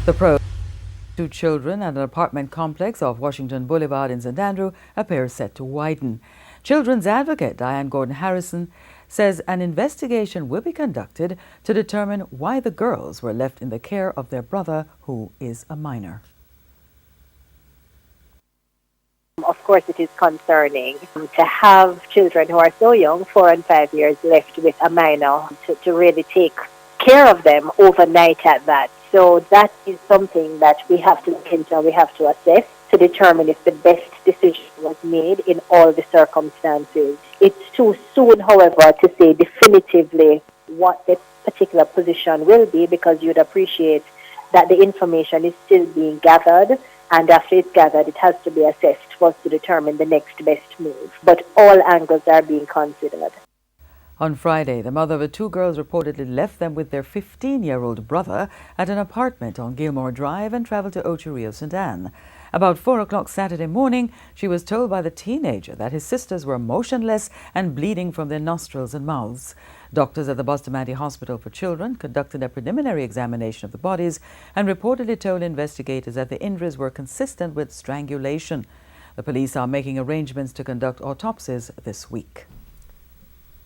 The probe, two children at an apartment complex off Washington Boulevard in St. Andrew appears set to widen. Children's advocate Diane Gordon Harrison says an investigation will be conducted to determine why the girls were left in the care of their brother, who is a minor. Of course, it is concerning to have children who are so young, 4 and 5 years, left with a minor to really take care of them overnight at that. So that is something that we have to look into and we have to assess to determine if the best decision was made in all the circumstances. It's too soon, however, to say definitively what the particular position will be, because you'd appreciate that the information is still being gathered, and after it's gathered, it has to be assessed for us to determine the next best move. But all angles are being considered. On Friday, the mother of the two girls reportedly left them with their 15-year-old brother at an apartment on Gilmore Drive and traveled to Ocho Rio, St. Anne. About 4 o'clock Saturday morning, she was told by the teenager that his sisters were motionless and bleeding from their nostrils and mouths. Doctors at the Bustamante Hospital for Children conducted a preliminary examination of the bodies and reportedly told investigators that the injuries were consistent with strangulation. The police are making arrangements to conduct autopsies this week.